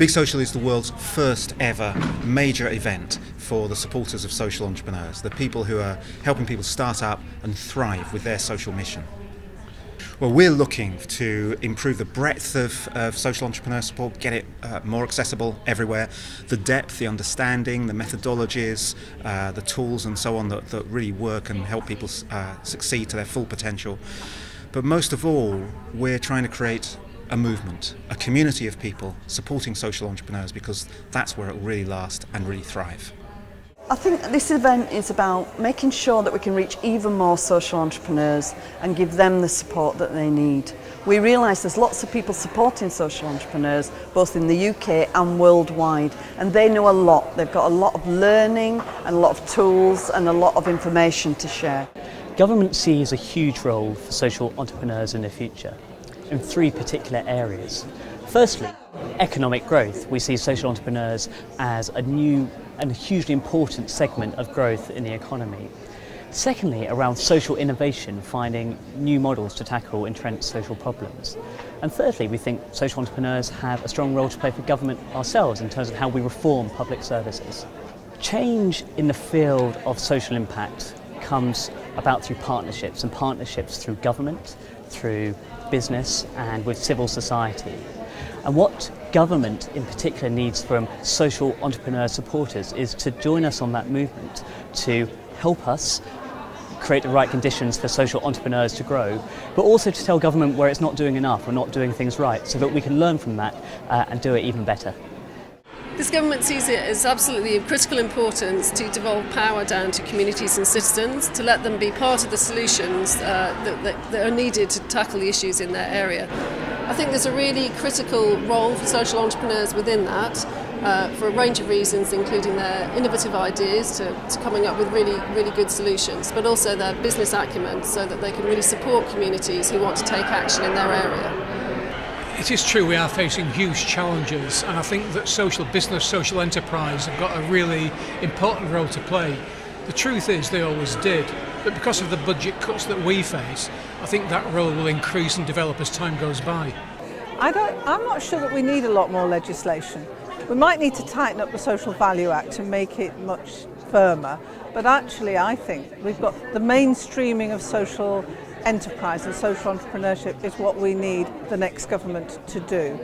Big Social is the world's first ever major event for the supporters of social entrepreneurs, the people who are helping people start up and thrive with their social mission. Well, we're looking to improve the breadth of social entrepreneur support, get it more accessible everywhere, the depth, the understanding, the methodologies, the tools and so on that really work and help people succeed to their full potential. But most of all, we're trying to create a movement, a community of people supporting social entrepreneurs, because that's where it will really last and really thrive. I think this event is about making sure that we can reach even more social entrepreneurs and give them the support that they need. We realise there's lots of people supporting social entrepreneurs, both in the UK and worldwide, and they know a lot. They've got a lot of learning and a lot of tools and a lot of information to share. Government sees a huge role for social entrepreneurs in the future in three particular areas. Firstly, economic growth. We see social entrepreneurs as a new and hugely important segment of growth in the economy. Secondly, around social innovation, finding new models to tackle entrenched social problems. And thirdly, we think social entrepreneurs have a strong role to play for government ourselves in terms of how we reform public services. Change in the field of social impact comes about through partnerships, and partnerships through government, through business and with civil society. And what government in particular needs from social entrepreneur supporters is to join us on that movement, to help us create the right conditions for social entrepreneurs to grow, but also to tell government where it's not doing enough or not doing things right, so that we can learn from that and do it even better. This government sees it as absolutely of critical importance to devolve power down to communities and citizens, to let them be part of the solutions that are needed to tackle the issues in their area. I think there's a really critical role for social entrepreneurs within that, for a range of reasons, including their innovative ideas to coming up with really good solutions, but also their business acumen, so that they can really support communities who want to take action in their area. It is true we are facing huge challenges, and I think that social business, social enterprise have got a really important role to play. The truth is they always did, but because of the budget cuts that we face, I think that role will increase and develop as time goes by. I'm not sure that we need a lot more legislation. We might need to tighten up the Social Value Act and make it much firmer, but actually I think we've got the mainstreaming of social enterprise and social entrepreneurship is what we need the next government to do.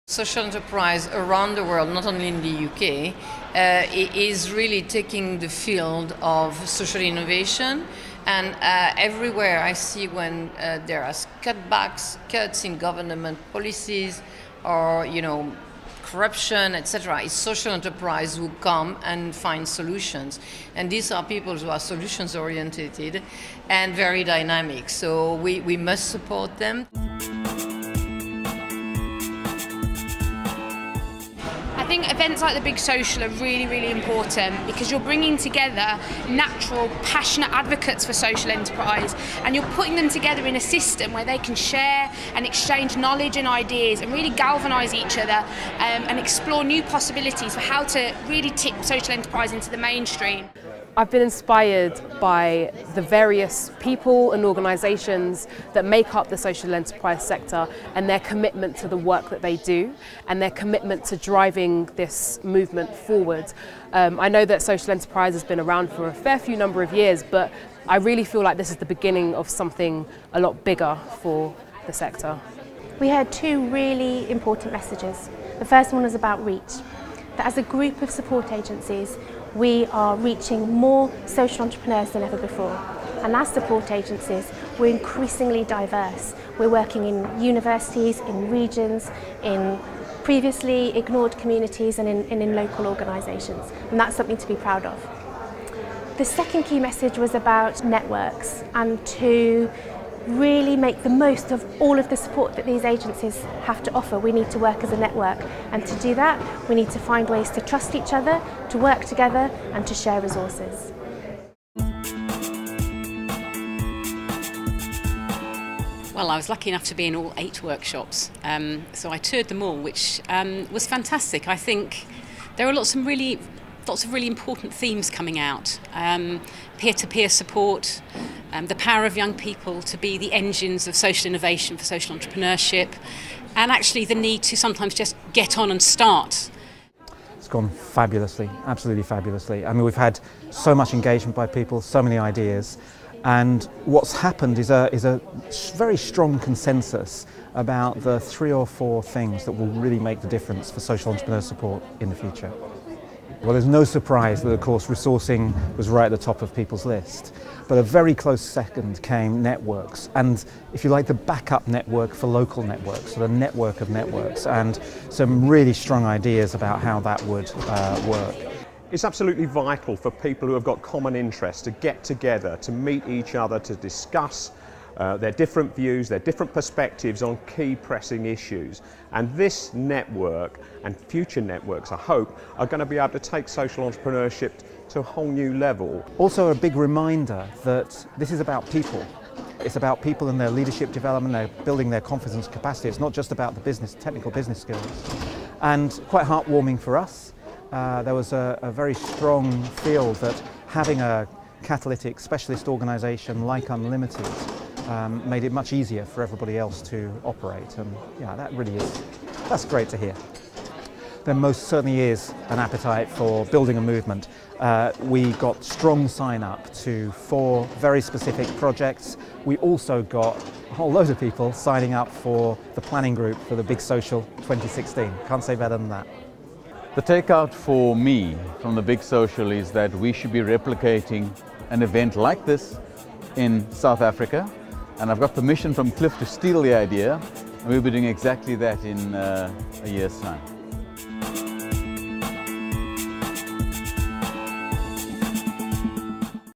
Social enterprise around the world, not only in the UK, is really taking the field of social innovation, and everywhere I see when there are cuts in government policies or corruption, etc., it's social enterprise who come and find solutions. And these are people who are solutions oriented and very dynamic. So we must support them. I think events like the Big Social are really important, because you're bringing together natural, passionate advocates for social enterprise, and you're putting them together in a system where they can share and exchange knowledge and ideas and really galvanise each other and explore new possibilities for how to really tip social enterprise into the mainstream. I've been inspired by the various people and organisations that make up the social enterprise sector, and their commitment to the work that they do and their commitment to driving this movement forward. I know that social enterprise has been around for a fair few number of years, but I really feel like this is the beginning of something a lot bigger for the sector. We heard two really important messages. The first one was about reach, that as a group of support agencies, we are reaching more social entrepreneurs than ever before. And as support agencies, we're increasingly diverse. We're working in universities, in regions, in previously ignored communities, and in local organisations. And that's something to be proud of. The second key message was about networks, and to really make the most of all of the support that these agencies have to offer. We need to work as a network, and to do that we need to find ways to trust each other, to work together and to share resources. Well, I was lucky enough to be in all 8 workshops, so I toured them all, which was fantastic. I think there are lots of really important themes coming out. Peer-to-peer support, the power of young people to be the engines of social innovation for social entrepreneurship, and actually the need to sometimes just get on and start. It's gone fabulously, absolutely fabulously. I mean, we've had so much engagement by people, so many ideas, and what's happened is a very strong consensus about the 3 or 4 things that will really make the difference for social entrepreneur support in the future. Well, there's no surprise that, of course, resourcing was right at the top of people's list. But a very close second came networks, and if you like, the backup network for local networks, so the network of networks, and some really strong ideas about how that would work. It's absolutely vital for people who have got common interests to get together, to meet each other, to discuss their different views, their different perspectives on key pressing issues. And this network and future networks, I hope, are going to be able to take social entrepreneurship to a whole new level. Also a big reminder that this is about people. It's about people and their leadership development, they're building their confidence and capacity. It's not just about the business, technical business skills. And quite heartwarming for us, there was a very strong feel that having a catalytic specialist organisation like UnLtd made it much easier for everybody else to operate, and yeah, that's great to hear. There most certainly is an appetite for building a movement. We got strong sign up to 4 very specific projects. We also got a whole load of people signing up for the planning group for the Big Social 2016. Can't say better than that. The takeout for me from the Big Social is that we should be replicating an event like this in South Africa, and I've got permission from Cllr to steal the idea, and we'll be doing exactly that in a year's time.